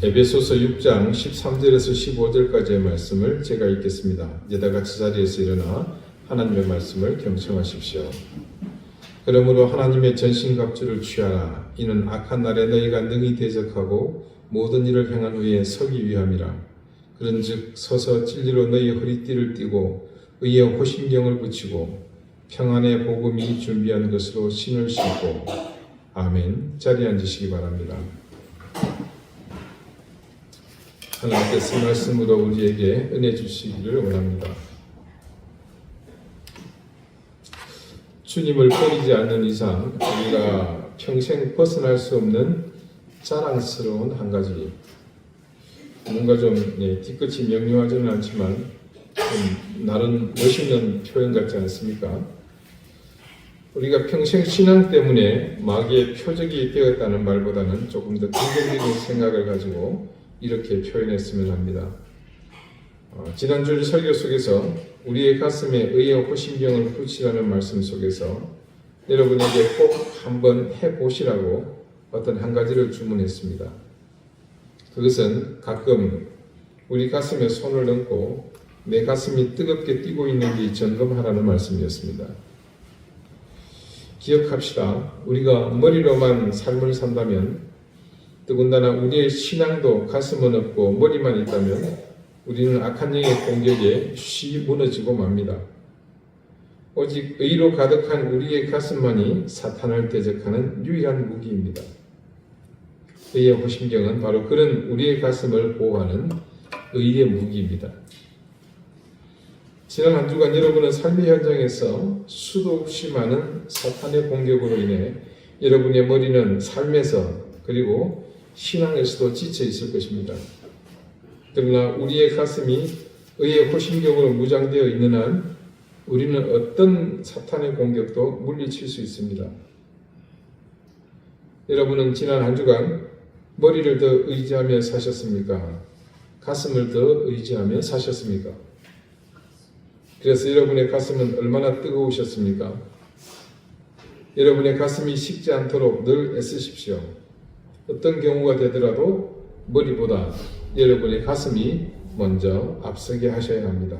에베소서 6장 13절에서 15절까지의 말씀을 제가 읽겠습니다. 이제 다 같이 자리에서 일어나 하나님의 말씀을 경청하십시오. 그러므로 하나님의 전신갑주를 취하라. 이는 악한 날에 너희가 능히 대적하고 모든 일을 행한 후에 서기 위함이라. 그런즉 서서 진리로 너희 허리띠를 띠고 의의 호심경을 붙이고 평안의 복음이 준비한 것으로 신을 신고. 아멘. 자리에 앉으시기 바랍니다. 하나님께서 말씀으로 우리에게 은혜 주시기를 원합니다. 주님을 버리지 않는 이상 우리가 평생 벗어날 수 없는 자랑스러운 한 가지, 뭔가 좀 뒤끝이 명료하지는 않지만 좀 나름 멋있는 표현 같지 않습니까? 우리가 평생 신앙 때문에 마귀의 표적이 되었다는 말보다는 조금 더 긍정적인 생각을 가지고 이렇게 표현했으면 합니다. 지난주 설교 속에서 우리의 가슴에 의의 호심경을 붙이라는 말씀 속에서 여러분에게 꼭 한번 해보시라고 어떤 한 가지를 주문했습니다. 그것은 가끔 우리 가슴에 손을 얹고 내 가슴이 뜨겁게 뛰고 있는지 점검하라는 말씀이었습니다. 기억합시다. 우리가 머리로만 삶을 산다면, 더군다나 우리의 신앙도 가슴은 없고 머리만 있다면 우리는 악한 영의 공격에 쉬 무너지고 맙니다. 오직 의로 가득한 우리의 가슴만이 사탄을 대적하는 유일한 무기입니다. 의의 호심경은 바로 그런 우리의 가슴을 보호하는 의의 무기입니다. 지난 한 주간 여러분은 삶의 현장에서 수도 없이 많은 사탄의 공격으로 인해 여러분의 머리는 삶에서 그리고 신앙에서도 지쳐 있을 것입니다. 그러나 우리의 가슴이 의의 호심경으로 무장되어 있는 한 우리는 어떤 사탄의 공격도 물리칠 수 있습니다. 여러분은 지난 한 주간 머리를 더 의지하며 사셨습니까? 가슴을 더 의지하며 사셨습니까? 그래서 여러분의 가슴은 얼마나 뜨거우셨습니까? 여러분의 가슴이 식지 않도록 늘 애쓰십시오. 어떤 경우가 되더라도 머리보다 여러분의 가슴이 먼저 앞서게 하셔야 합니다.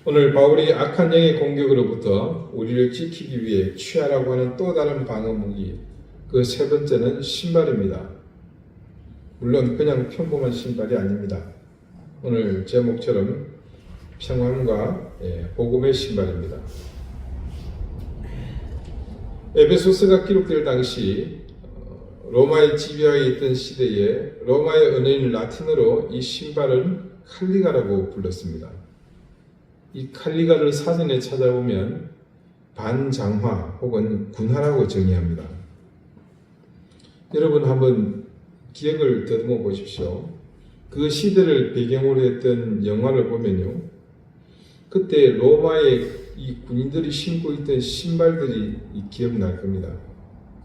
오늘 바울이 악한 영의 공격으로부터 우리를 지키기 위해 취하라고 하는 또 다른 방어 무기, 그 세 번째는 신발입니다. 물론 그냥 평범한 신발이 아닙니다. 오늘 제목처럼 평안과 복음의 신발입니다. 에베소서가 기록될 당시 로마의 지배하에 있던 시대에 로마의 언어인 라틴어로 이 신발은 칼리가라고 불렀습니다. 이 칼리가를 사전에 찾아보면 반장화 혹은 군화라고 정의합니다. 여러분 한번 기억을 더듬어 보십시오. 그 시대를 배경으로 했던 영화를 보면요, 그때 로마의 이 군인들이 신고 있던 신발들이 기억날 겁니다.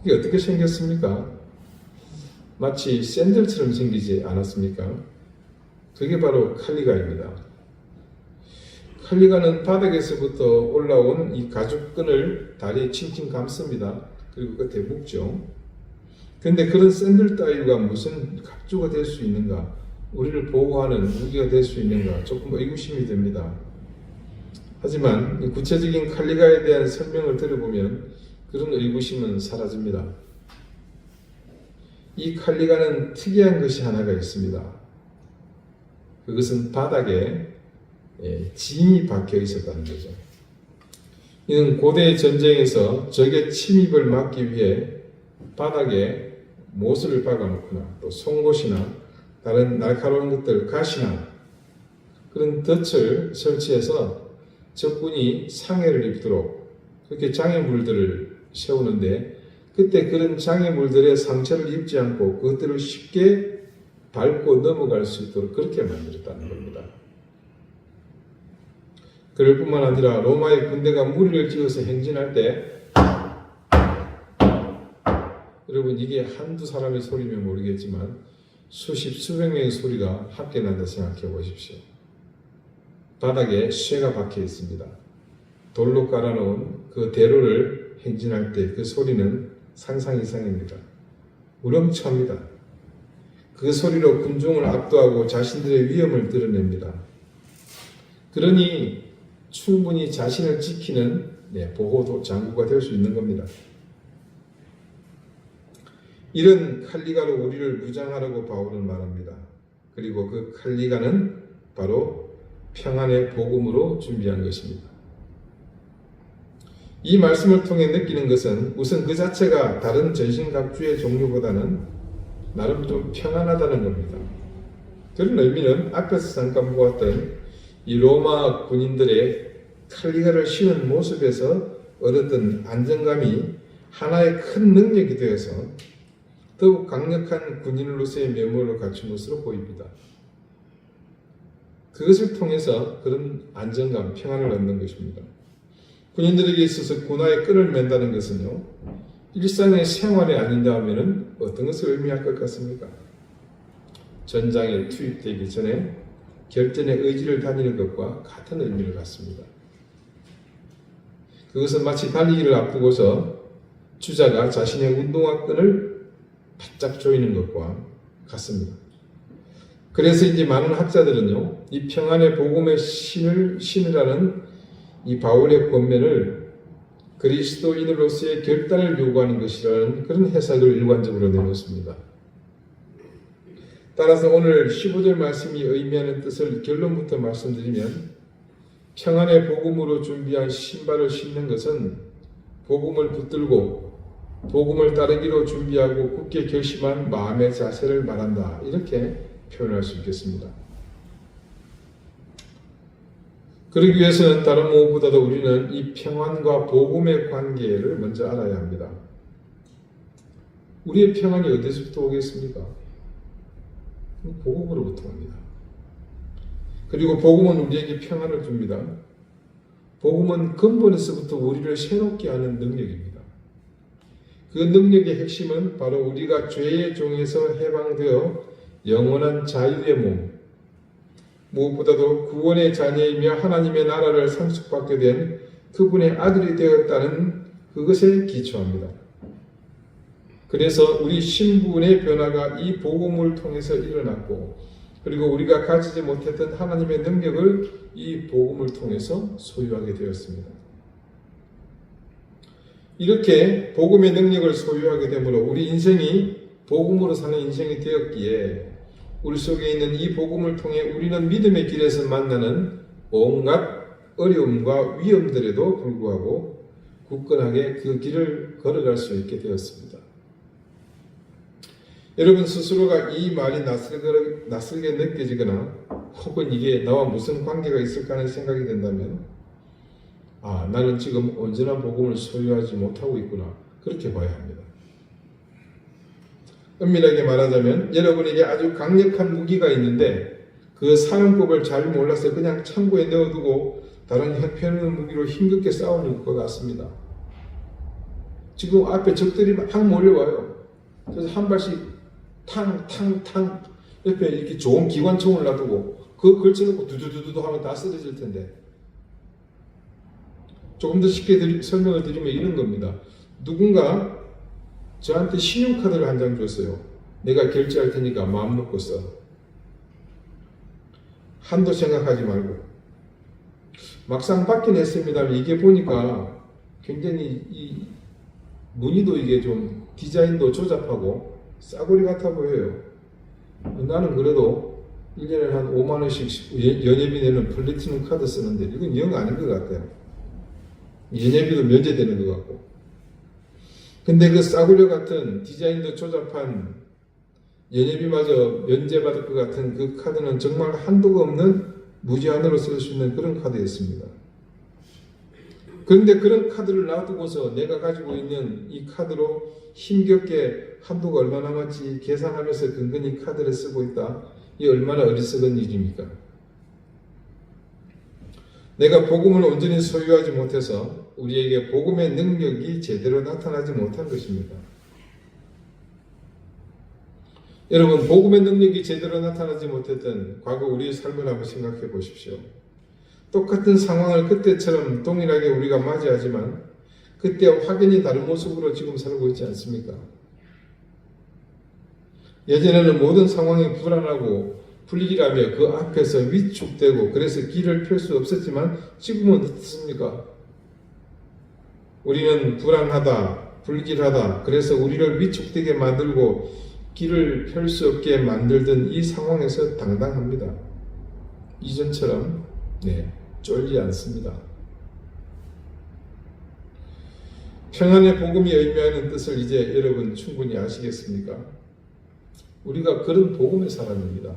이게 어떻게 생겼습니까? 마치 샌들처럼 생기지 않았습니까? 그게 바로 칼리가입니다. 칼리가는 바닥에서부터 올라온 이 가죽끈을 다리에 칭칭 감습니다. 그리고 끝에 묶죠. 그런데 그런 샌들 따위가 무슨 갑주가 될 수 있는가? 우리를 보호하는 무기가 될 수 있는가? 조금 의구심이 됩니다. 하지만 이 구체적인 칼리가에 대한 설명을 들어보면 그런 의구심은 사라집니다. 이 칼리가는 특이한 것이 하나가 있습니다. 그것은 바닥에 진이 박혀 있었다는 거죠. 이는 고대 전쟁에서 적의 침입을 막기 위해 바닥에 못을 박아놓거나 또 송곳이나 다른 날카로운 것들, 가시나 그런 덫을 설치해서 적군이 상해를 입도록 그렇게 장애물들을 세우는데, 그때 그런 장애물들의 상처를 입지 않고 그것들을 쉽게 밟고 넘어갈 수 있도록 그렇게 만들었다는 겁니다. 그럴 뿐만 아니라 로마의 군대가 무리를 지어서 행진할 때, 여러분 이게 한두 사람의 소리면 모르겠지만 수십 수백 명의 소리가 함께 난다 생각해 보십시오. 바닥에 쇠가 박혀 있습니다. 돌로 깔아놓은 그 대로를 행진할 때 그 소리는 상상 이상입니다. 우렁차입니다. 그 소리로 군중을 압도하고 자신들의 위엄을 드러냅니다. 그러니 충분히 자신을 지키는 보호 장구가 될 수 있는 겁니다. 이런 칼리가로 우리를 무장하라고 바울은 말합니다. 그리고 그 칼리가는 바로 평안의 복음으로 준비한 것입니다. 이 말씀을 통해 느끼는 것은 우선 그 자체가 다른 전신갑주의 종류보다는 나름 좀 평안하다는 겁니다. 그런 의미는 앞에서 잠깐 보았던 이 로마 군인들의 칼리가를 신은 모습에서 얻었던 안정감이 하나의 큰 능력이 되어서 더욱 강력한 군인으로서의 면모를 갖춘 것으로 보입니다. 그것을 통해서 그런 안정감, 평안을 얻는 것입니다. 군인들에게 있어서 군화에 끈을 맨다는 것은요, 일상의 생활이 아닌가 하면 어떤 것을 의미할 것 같습니까? 전장에 투입되기 전에 결전의 의지를 다니는 것과 같은 의미를 갖습니다. 그것은 마치 달리기를 앞두고서 주자가 자신의 운동화 끈을 바짝 조이는 것과 같습니다. 그래서 이제 많은 학자들은요, 이 평안의 복음의 신이라는 이 바울의 권면을 그리스도인으로서의 결단을 요구하는 것이라는 그런 해석을 일관적으로 내놓습니다. 따라서 오늘 15절 말씀이 의미하는 뜻을 결론부터 말씀드리면, 평안의 복음으로 준비한 신발을 신는 것은 복음을 붙들고 복음을 따르기로 준비하고 굳게 결심한 마음의 자세를 말한다, 이렇게 표현할 수 있겠습니다. 그러기 위해서는 다른 무엇보다도 우리는 이 평안과 복음의 관계를 먼저 알아야 합니다. 우리의 평안이 어디서부터 오겠습니까? 복음으로부터 옵니다. 그리고 복음은 우리에게 평안을 줍니다. 복음은 근본에서부터 우리를 새롭게 하는 능력입니다. 그 능력의 핵심은 바로 우리가 죄의 종에서 해방되어 영원한 자유의 몸, 무엇보다도 구원의 자녀이며 하나님의 나라를 상속받게 된 그분의 아들이 되었다는 그것에 기초합니다. 그래서 우리 신분의 변화가 이 복음을 통해서 일어났고, 그리고 우리가 가지지 못했던 하나님의 능력을 이 복음을 통해서 소유하게 되었습니다. 이렇게 복음의 능력을 소유하게 되므로 우리 인생이 복음으로 사는 인생이 되었기에 우리 속에 있는 이 복음을 통해 우리는 믿음의 길에서 만나는 온갖 어려움과 위험들에도 불구하고 굳건하게 그 길을 걸어갈 수 있게 되었습니다. 여러분 스스로가 이 말이 낯설게 느껴지거나 혹은 이게 나와 무슨 관계가 있을까 하는 생각이 든다면, 나는 지금 온전한 복음을 소유하지 못하고 있구나, 그렇게 봐야 합니다. 엄밀하게 말하자면 여러분에게 아주 강력한 무기가 있는데 그 사용법을 잘 몰라서 그냥 창고에 넣어두고 다른 형편없는 무기로 힘겹게 싸우는 것 같습니다. 지금 앞에 적들이 막 몰려와요. 그래서 한 발씩 탕 옆에 이렇게 좋은 기관총을 놔두고 그거 걸쳐놓고 두두두두 하면 다 쓰러질 텐데, 조금 더 쉽게 설명을 드리면 이런 겁니다. 누군가 저한테 신용카드를 한 장 줬어요. 내가 결제할 테니까 마음 놓고 써. 한도 생각하지 말고. 막상 받긴 했습니다만 이게 보니까 굉장히 이 무늬도 이게 좀 디자인도 조잡하고 싸구리 같아 보여요. 나는 그래도 1년에 한 5만원씩 연회비 내는 플래티넘 카드 쓰는데 이건 영 아닌 것 같아요. 연회비도 면제되는 것 같고. 근데 그 싸구려 같은 디자인도 조잡한 연회비마저 면제받을 것 같은 그 카드는 정말 한도가 없는 무제한으로 쓸 수 있는 그런 카드였습니다. 그런데 그런 카드를 놔두고서 내가 가지고 있는 이 카드로 힘겹게 한도가 얼마 남았지 계산하면서 근근히 카드를 쓰고 있다. 이 얼마나 어리석은 일입니까? 내가 복음을 온전히 소유하지 못해서 우리에게 복음의 능력이 제대로 나타나지 못한 것입니다. 여러분, 복음의 능력이 제대로 나타나지 못했던 과거 우리의 삶을 한번 생각해 보십시오. 똑같은 상황을 그때처럼 동일하게 우리가 맞이하지만 그때와 확연히 다른 모습으로 지금 살고 있지 않습니까? 예전에는 모든 상황이 불안하고 불길하며 그 앞에서 위축되고 그래서 길을 펼 수 없었지만 지금은 어떻습니까? 우리는 불안하다, 불길하다, 그래서 우리를 위축되게 만들고 길을 펼 수 없게 만들던 이 상황에서 당당합니다. 이전처럼 쫄지 않습니다. 평안의 복음이 의미하는 뜻을 이제 여러분 충분히 아시겠습니까? 우리가 그런 복음의 사람입니다.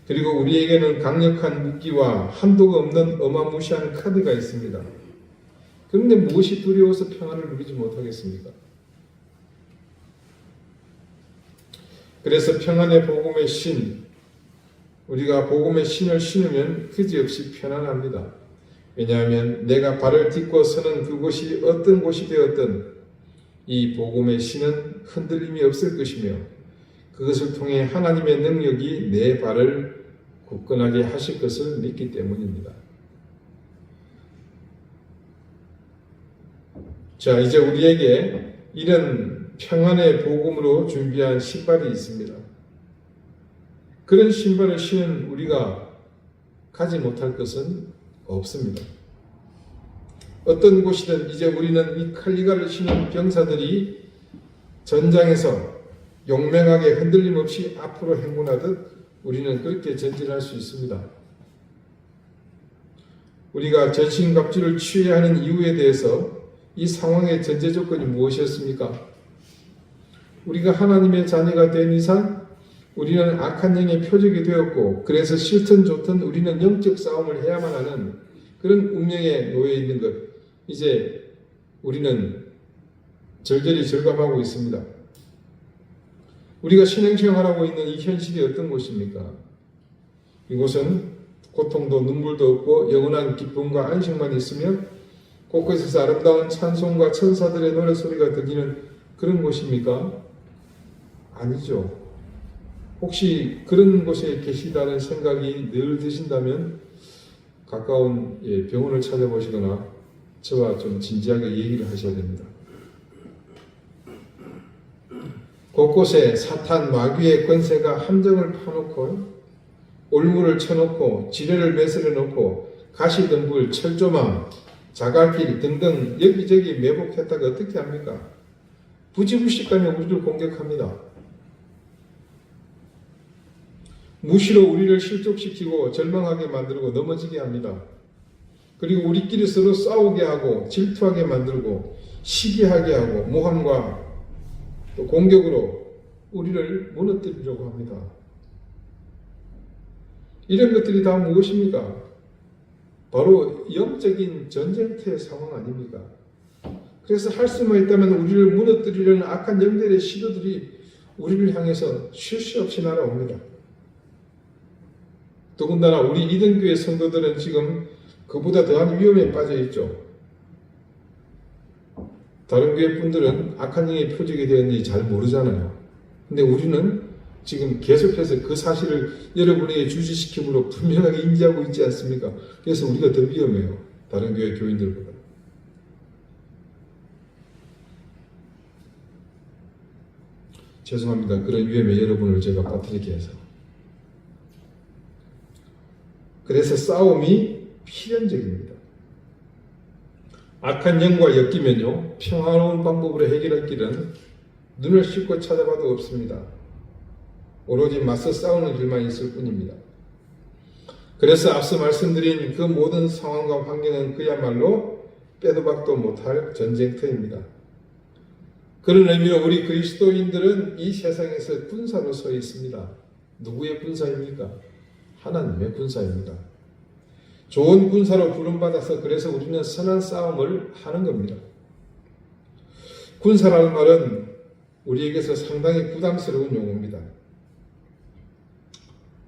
그리고 우리에게는 강력한 무기와 한도가 없는 어마무시한 카드가 있습니다. 그런데 무엇이 두려워서 평안을 누리지 못하겠습니까? 그래서 평안의 복음의 신, 우리가 복음의 신을 신으면 그지없이 편안합니다. 왜냐하면 내가 발을 딛고 서는 그곳이 어떤 곳이 되었든 이 복음의 신은 흔들림이 없을 것이며 그것을 통해 하나님의 능력이 내 발을 굳건하게 하실 것을 믿기 때문입니다. 자, 이제 우리에게 이런 평안의 복음으로 준비한 신발이 있습니다. 그런 신발을 신은 우리가 가지 못할 것은 없습니다. 어떤 곳이든 이제 우리는 이 칼리가를 신은 병사들이 전장에서 용맹하게 흔들림 없이 앞으로 행군하듯 우리는 그렇게 전진할 수 있습니다. 우리가 전신갑주를 취해야 하는 이유에 대해서 이 상황의 전제 조건이 무엇이었습니까? 우리가 하나님의 자녀가 된 이상 우리는 악한 영의 표적이 되었고 그래서 싫든 좋든 우리는 영적 싸움을 해야만 하는 그런 운명에 놓여 있는 것, 이제 우리는 절절히 절감하고 있습니다. 우리가 신앙생활하고 있는 이 현실이 어떤 곳입니까? 이곳은 고통도 눈물도 없고 영원한 기쁨과 안식만 있으며 곳곳에서 아름다운 찬송과 천사들의 노래소리가 들리는 그런 곳입니까? 아니죠. 혹시 그런 곳에 계시다는 생각이 늘 드신다면 가까운 병원을 찾아보시거나 저와 좀 진지하게 얘기를 하셔야 됩니다. 곳곳에 사탄 마귀의 권세가 함정을 파놓고 올무를 쳐놓고 지뢰를 매설해 놓고 가시덤불, 철조망, 자갈길 등등 여기저기 매복했다가 어떻게 합니까? 부지불식간에 우리를 공격합니다. 무시로 우리를 실족시키고 절망하게 만들고 넘어지게 합니다. 그리고 우리끼리 서로 싸우게 하고 질투하게 만들고 시기하게 하고 모함과 또 공격으로 우리를 무너뜨리려고 합니다. 이런 것들이 다 무엇입니까? 바로 영적인 전쟁터의 상황 아닙니까? 그래서 할 수만 있다면 우리를 무너뜨리려는 악한 영들의 시도들이 우리를 향해서 쉴 새 없이 날아옵니다. 더군다나 우리 이등교회 성도들은 지금 그보다 더한 위험에 빠져 있죠. 다른 교회 분들은 악한 영의 표적이 되었는지 잘 모르잖아요. 근데 우리는 지금 계속해서 그 사실을 여러분에게 주지시킴으로 분명하게 인지하고 있지 않습니까? 그래서 우리가 더 위험해요. 다른 교회 교인들보다. 죄송합니다. 그런 위험에 여러분을 제가 빠뜨리게 해서. 그래서 싸움이 필연적입니다. 악한 영과 엮이면요, 평화로운 방법으로 해결할 길은 눈을 씻고 찾아봐도 없습니다. 오로지 맞서 싸우는 길만 있을 뿐입니다. 그래서 앞서 말씀드린 그 모든 상황과 환경은 그야말로 빼도 박도 못할 전쟁터입니다. 그런 의미로 우리 그리스도인들은 이 세상에서 군사로 서 있습니다. 누구의 군사입니까? 하나님의 군사입니다. 좋은 군사로 부름받아서 그래서 우리는 선한 싸움을 하는 겁니다. 군사라는 말은 우리에게서 상당히 부담스러운 용어입니다.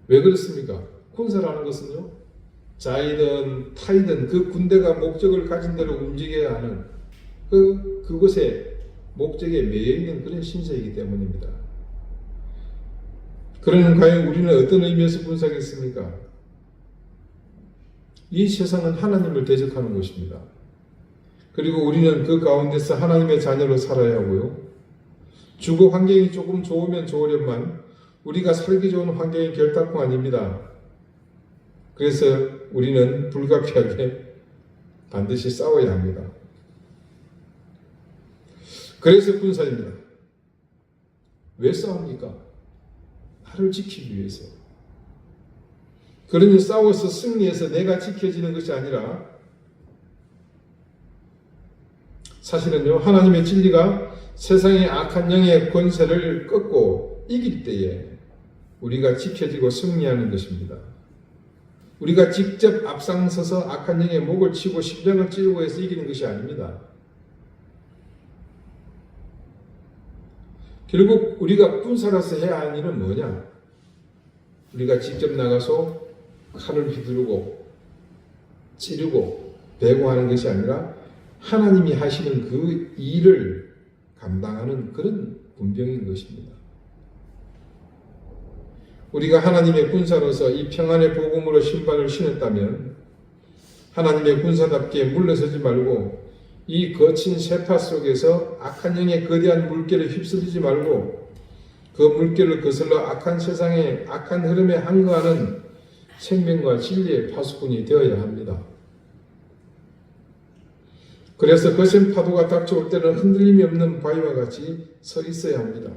왜 그렇습니까? 군사라는 것은요, 자이든 타이든 그 군대가 목적을 가진 대로 움직여야 하는 그곳에 목적에 매여 있는 그런 신세이기 때문입니다. 그러면 과연 우리는 어떤 의미에서 군사겠습니까? 이 세상은 하나님을 대적하는 곳입니다. 그리고 우리는 그 가운데서 하나님의 자녀로 살아야 하고요. 주거 환경이 조금 좋으면 좋으련만 우리가 살기 좋은 환경이 결단코 아닙니다. 그래서 우리는 불가피하게 반드시 싸워야 합니다. 그래서 군사입니다. 왜 싸웁니까? 나를 지키기 위해서. 그러니 싸워서 승리해서 내가 지켜지는 것이 아니라 사실은요, 하나님의 진리가 세상의 악한 영의 권세를 꺾고 이길 때에 우리가 지켜지고 승리하는 것입니다. 우리가 직접 앞장서서 악한 영의 목을 치고 심장을 찌르고 해서 이기는 것이 아닙니다. 결국 우리가 군사로서 해야 하는 일은 뭐냐? 우리가 직접 나가서 칼을 휘두르고 찌르고 배고하는 것이 아니라 하나님이 하시는 그 일을 감당하는 그런 군병인 것입니다. 우리가 하나님의 군사로서 이 평안의 복음으로 신발을 신었다면 하나님의 군사답게 물러서지 말고 이 거친 세파 속에서 악한 영의 거대한 물결에 휩쓸리지 말고 그 물결을 거슬러 악한 세상의 악한 흐름에 항거하는 생명과 진리의 파수꾼이 되어야 합니다. 그래서 거센 파도가 닥쳐올 때는 흔들림이 없는 바위와 같이 서 있어야 합니다.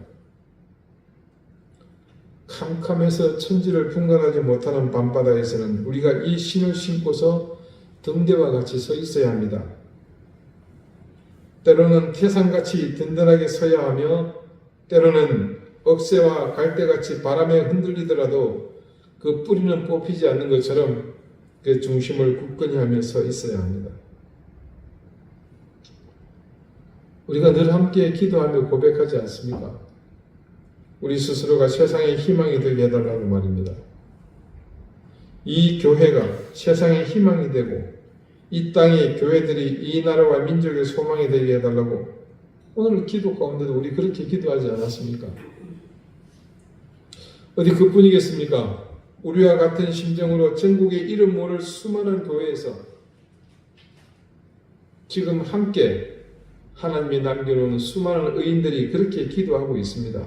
캄캄해서 천지를 분간하지 못하는 밤바다에서는 우리가 이 신을 신고서 등대와 같이 서 있어야 합니다. 때로는 태산같이 든든하게 서야 하며 때로는 억새와 갈대같이 바람에 흔들리더라도 그 뿌리는 뽑히지 않는 것처럼 그 중심을 굳건히 하며 서 있어야 합니다. 우리가 늘 함께 기도하며 고백하지 않습니까? 우리 스스로가 세상의 희망이 되게 해달라고 말입니다. 이 교회가 세상의 희망이 되고 이 땅의 교회들이 이 나라와 민족의 소망이 되게 해달라고 오늘 기도 가운데도 우리 그렇게 기도하지 않았습니까? 어디 그뿐이겠습니까? 우리와 같은 심정으로 전국의 이름 모를 수많은 교회에서 지금 함께 하나님이 남겨놓은 수많은 의인들이 그렇게 기도하고 있습니다.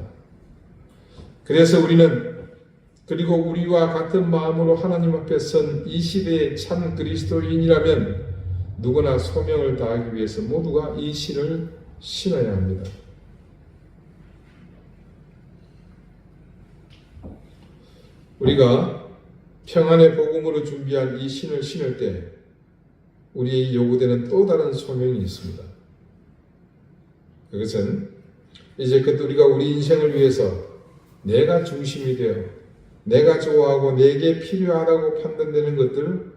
그래서 우리는 그리고 우리와 같은 마음으로 하나님 앞에 선 이 시대의 참 그리스도인이라면 누구나 소명을 다하기 위해서 모두가 이 신을 신어야 합니다. 우리가 평안의 복음으로 준비한 이 신을 신을 때 우리에게 요구되는 또 다른 소명이 있습니다. 그것은 이제껏 우리가 우리 인생을 위해서 내가 중심이 되어 내가 좋아하고 내게 필요하다고 판단되는 것들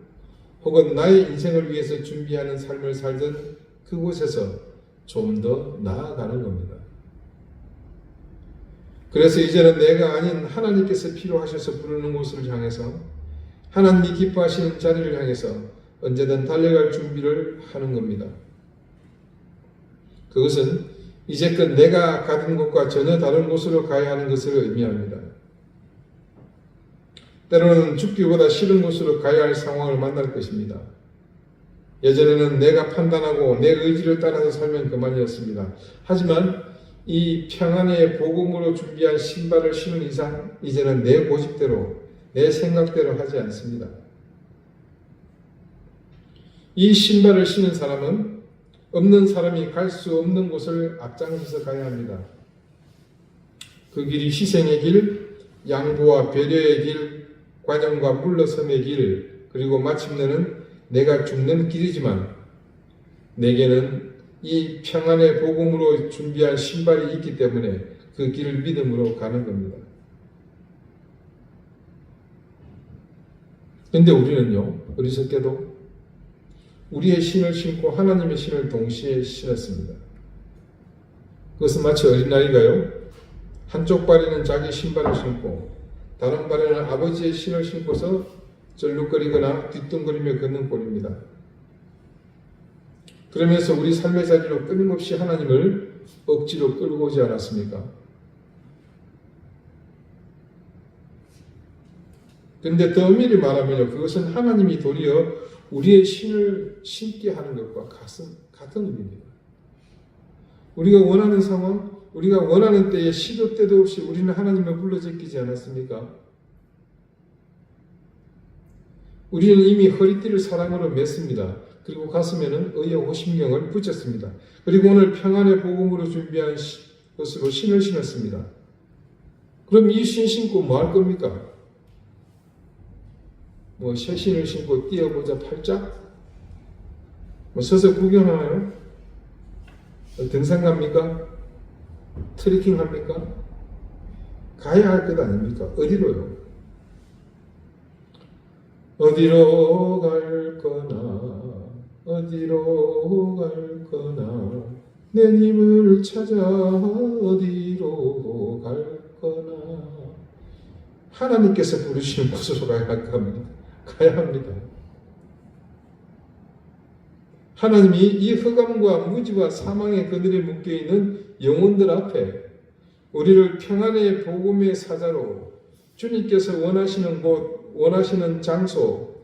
혹은 나의 인생을 위해서 준비하는 삶을 살던 그곳에서 좀 더 나아가는 겁니다. 그래서 이제는 내가 아닌 하나님께서 필요하셔서 부르는 곳을 향해서 하나님이 기뻐하시는 자리를 향해서 언제든 달려갈 준비를 하는 겁니다. 그것은 이제껏 내가 가던 곳과 전혀 다른 곳으로 가야 하는 것을 의미합니다. 때로는 죽기보다 싫은 곳으로 가야 할 상황을 만날 것입니다. 예전에는 내가 판단하고 내 의지를 따라서 살면 그만이었습니다. 하지만 이 평안의 복음으로 준비한 신발을 신은 이상 이제는 내 고집대로 내 생각대로 하지 않습니다. 이 신발을 신은 사람은 없는 사람이 갈 수 없는 곳을 앞장서서 가야 합니다. 그 길이 희생의 길, 양보와 배려의 길, 관용과 물러섬의 길, 그리고 마침내는 내가 죽는 길이지만 내게는 이 평안의 복음으로 준비한 신발이 있기 때문에 그 길을 믿음으로 가는 겁니다. 그런데 우리는요, 어리석게도 우리의 신을 신고 하나님의 신을 동시에 신었습니다. 그것은 마치 어린아이가요, 한쪽 발에는 자기 신발을 신고 다른 발에는 아버지의 신을 신고서 절룩거리거나 뒤뚱거리며 걷는 꼴입니다. 그러면서 우리 삶의 자리로 끊임없이 하나님을 억지로 끌고 오지 않았습니까? 그런데 더 엄밀히 말하면요, 그것은 하나님이 도리어 우리의 신을 신게 하는 것과 같은 의미입니다. 우리가 원하는 상황, 우리가 원하는 때에 시도 때도 없이 우리는 하나님을 불러 제끼지 않았습니까? 우리는 이미 허리띠를 사랑으로 맸습니다. 그리고 가슴에는 의의 호심경을 붙였습니다. 그리고 오늘 평안의 복음으로 준비한 것으로 신을 신었습니다. 그럼 이 신 신고 뭐 할 겁니까? 뭐 새 신을 신고 뛰어보자 팔짝? 뭐 서서 구경하나요? 등산 갑니까? 트레킹 합니까? 가야 할 것 아닙니까? 어디로요? 어디로 갈 거나 어디로 갈 거나 내 님을 찾아 어디로 갈 거나 하나님께서 부르시는 곳으로 가야 합니다. 하나님이 이 흑암과 무지와 사망의 그늘에 묶여있는 영혼들 앞에 우리를 평안의 복음의 사자로 주님께서 원하시는 곳, 원하시는 장소,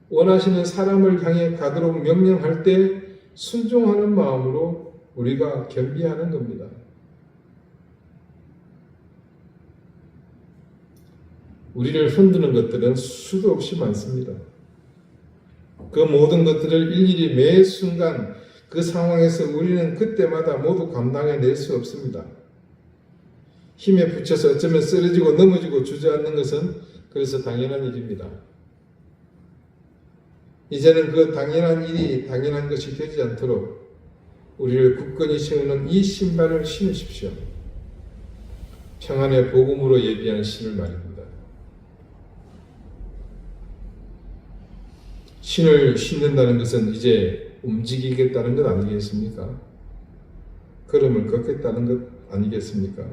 원하시는 사람을 향해 가도록 명령할 때 순종하는 마음으로 우리가 겸비하는 겁니다. 우리를 흔드는 것들은 수도 없이 많습니다. 그 모든 것들을 일일이 매 순간 그 상황에서 우리는 그때마다 모두 감당해낼 수 없습니다. 힘에 붙여서 어쩌면 쓰러지고 넘어지고 주저앉는 것은 그래서 당연한 일입니다. 이제는 그 당연한 일이 당연한 것이 되지 않도록 우리를 굳건히 세우는 이 신발을 신으십시오. 평안의 복음으로 예비한 신을 말입니다. 신을 신는다는 것은 이제 움직이겠다는 것 아니겠습니까? 걸음을 걷겠다는 것 아니겠습니까?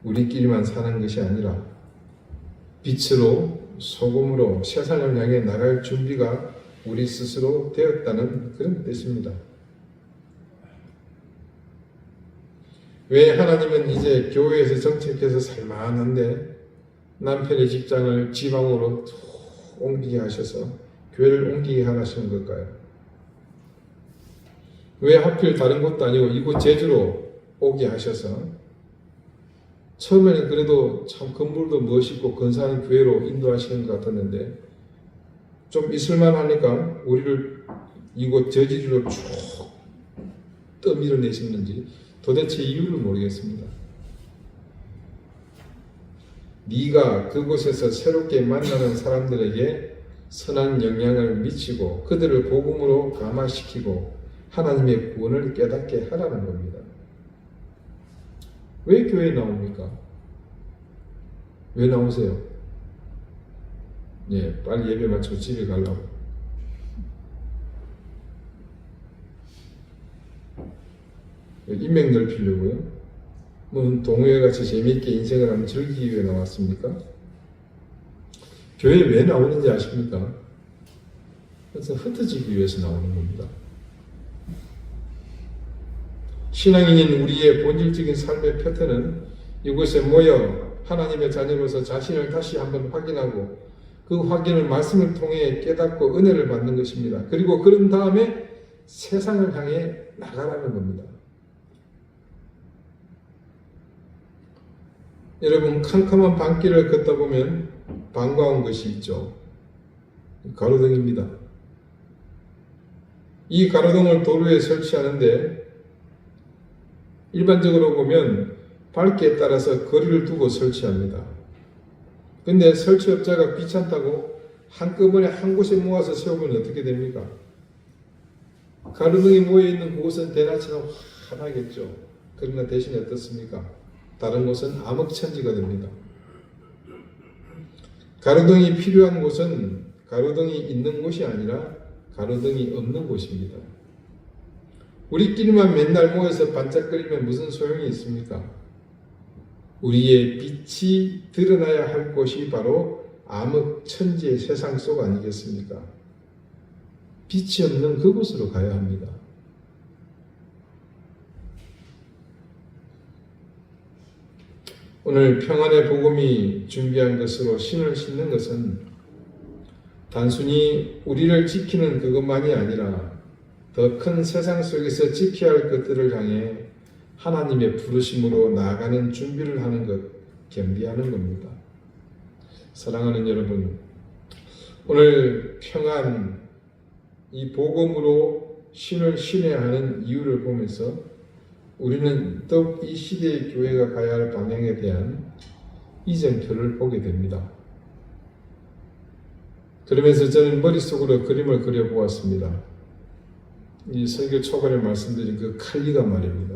우리끼리만 사는 것이 아니라 빛으로 소금으로 세상을 향해 나갈 준비가 우리 스스로 되었다는 그런 뜻입니다. 왜 하나님은 이제 교회에서 정착해서 살만한데 남편의 직장을 지방으로 옮기게 하셔서 교회를 옮기게 하시는 걸까요? 왜 하필 다른 곳도 아니고 이곳 제주로 오게 하셔서 처음에는 그래도 참 건물도 멋있고 근사한 교회로 인도하시는 것 같았는데 좀 있을만 하니까 우리를 이곳 저지리로 쭉 떠밀어내시는지 도대체 이유를 모르겠습니다. 네가 그곳에서 새롭게 만나는 사람들에게 선한 영향을 미치고 그들을 복음으로 감화시키고 하나님의 구원을 깨닫게 하라는 겁니다. 왜 교회에 나옵니까? 왜 나오세요? 예, 빨리 예배 마치고 집에 가려고. 인맥 넓히려고요? 뭐 동호회같이 재미있게 인생을 한번 즐기기 위해 나왔습니까? 교회에 왜 나오는지 아십니까? 그래서 흩어지기 위해서 나오는 겁니다. 신앙인인 우리의 본질적인 삶의 패턴은 이곳에 모여 하나님의 자녀로서 자신을 다시 한번 확인하고 그 확인을 말씀을 통해 깨닫고 은혜를 받는 것입니다. 그리고 그런 다음에 세상을 향해 나가라는 겁니다. 여러분, 캄캄한 밤길을 걷다 보면 반가운 것이 있죠. 가로등입니다. 이 가로등을 도로에 설치하는데 일반적으로 보면 밝기에 따라서 거리를 두고 설치합니다. 근데 설치업자가 귀찮다고 한꺼번에 한 곳에 모아서 세우면 어떻게 됩니까? 가로등이 모여있는 그곳은 대낮처럼 환하겠죠. 그러나 대신에 어떻습니까? 다른 곳은 암흑천지가 됩니다. 가로등이 필요한 곳은 가로등이 있는 곳이 아니라 가로등이 없는 곳입니다. 우리끼리만 맨날 모여서 반짝거리면 무슨 소용이 있습니까? 우리의 빛이 드러나야 할 곳이 바로 암흑천지의 세상 속 아니겠습니까? 빛이 없는 그곳으로 가야 합니다. 오늘 평안의 복음이 준비한 것으로 신을 신는 것은 단순히 우리를 지키는 그것만이 아니라 더 큰 세상 속에서 지켜야 할 것들을 향해 하나님의 부르심으로 나아가는 준비를 하는 것, 겸비하는 겁니다. 사랑하는 여러분, 오늘 평안, 이 복음으로 신을 신해야 하는 이유를 보면서 우리는 더욱 이 시대의 교회가 가야 할 방향에 대한 이정표를 보게 됩니다. 그러면서 저는 머릿속으로 그림을 그려보았습니다. 이 설교 초반에 말씀드린 그 칼리가 말입니다.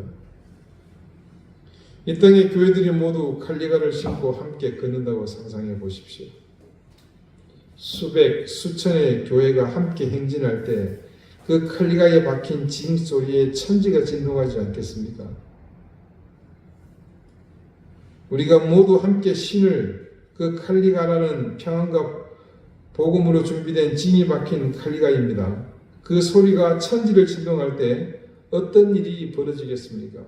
이 땅의 교회들이 모두 칼리가를 신고 함께 걷는다고 상상해 보십시오. 수백, 수천의 교회가 함께 행진할 때 그 칼리가에 박힌 징 소리에 천지가 진동하지 않겠습니까? 우리가 모두 함께 신을, 그 칼리가라는 평안과 복음으로 준비된 징이 박힌 칼리가입니다. 그 소리가 천지를 진동할 때 어떤 일이 벌어지겠습니까?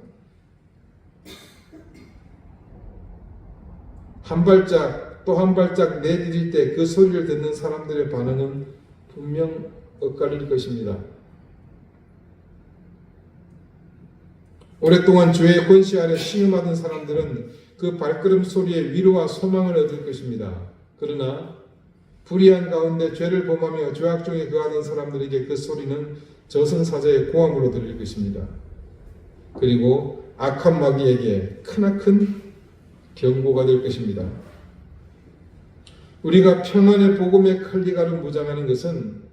한 발짝 또 한 발짝 내디딜 때 그 소리를 듣는 사람들의 반응은 분명 엇갈릴 것입니다. 오랫동안 주의 권세 아래 신음하던 사람들은 그 발걸음 소리에 위로와 소망을 얻을 것입니다. 그러나 불의한 가운데 죄를 범하며 죄악 중에 거하던 사람들에게 그 소리는 저승사자의 고함으로 들릴 것입니다. 그리고 악한 마귀에게 크나큰 경고가 될 것입니다. 우리가 평안의 복음의 칼리가를 무장하는 것은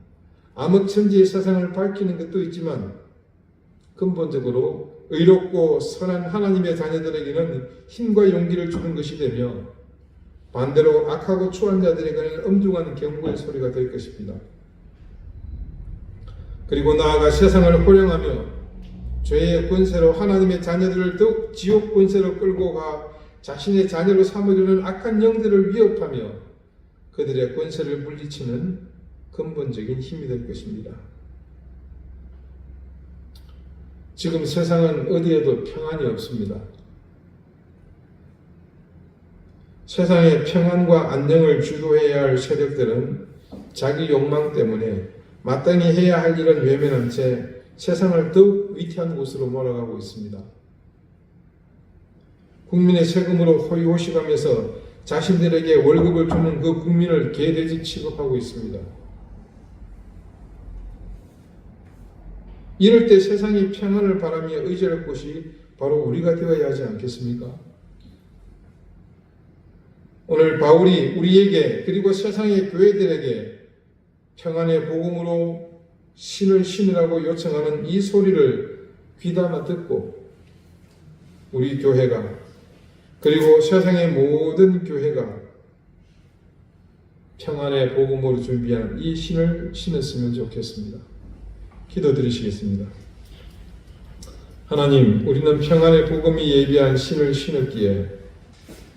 암흑천지의 세상을 밝히는 것도 있지만 근본적으로 의롭고 선한 하나님의 자녀들에게는 힘과 용기를 주는 것이 되며 반대로 악하고 추한 자들에게는 엄중한 경고의 소리가 될 것입니다. 그리고 나아가 세상을 호령하며 죄의 권세로 하나님의 자녀들을 더욱 지옥 권세로 끌고 가 자신의 자녀로 삼으려는 악한 영들을 위협하며 그들의 권세를 물리치는 근본적인 힘이 될 것입니다. 지금 세상은 어디에도 평안이 없습니다. 세상의 평안과 안정을 주도해야 할 세력들은 자기 욕망 때문에 마땅히 해야 할 일은 외면한 채 세상을 더욱 위태한 곳으로 몰아가고 있습니다. 국민의 세금으로 호의호식하면서 자신들에게 월급을 주는 그 국민을 개돼지 취급하고 있습니다. 이럴 때 세상이 평안을 바라며 의지할 곳이 바로 우리가 되어야 하지 않겠습니까? 오늘 바울이 우리에게 그리고 세상의 교회들에게 평안의 복음으로 신을 신으라고 요청하는 이 소리를 귀담아 듣고 우리 교회가 그리고 세상의 모든 교회가 평안의 복음으로 준비한 이 신을 신었으면 좋겠습니다. 기도드리시겠습니다. 하나님, 우리는 평안의 복음이 예비한 신을 신었기에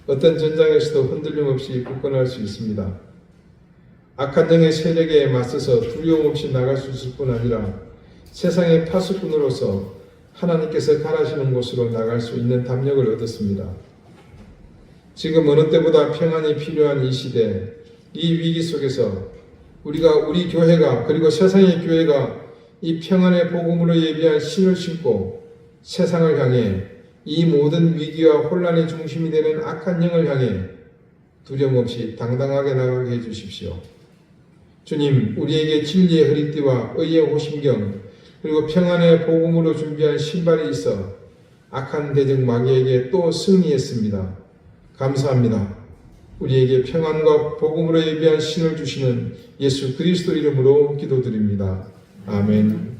어떤 전장에서도 흔들림 없이 굳건할 수 있습니다. 악한 영의 세력에 맞서서 두려움 없이 나갈 수 있을 뿐 아니라 세상의 파수꾼으로서 하나님께서 가라시는 곳으로 나갈 수 있는 담력을 얻었습니다. 지금 어느 때보다 평안이 필요한 이 시대, 이 위기 속에서 우리가 우리 교회가 그리고 세상의 교회가 이 평안의 복음으로 예비한 신을 신고 세상을 향해 이 모든 위기와 혼란의 중심이 되는 악한 영을 향해 두려움 없이 당당하게 나가게 해주십시오. 주님, 우리에게 진리의 허리띠와 의의 호심경 그리고 평안의 복음으로 준비한 신발이 있어 악한 대적 마귀에게 또 승리했습니다. 감사합니다. 우리에게 평안과 복음으로 예비한 신을 주시는 예수 그리스도 이름으로 기도드립니다. 아멘.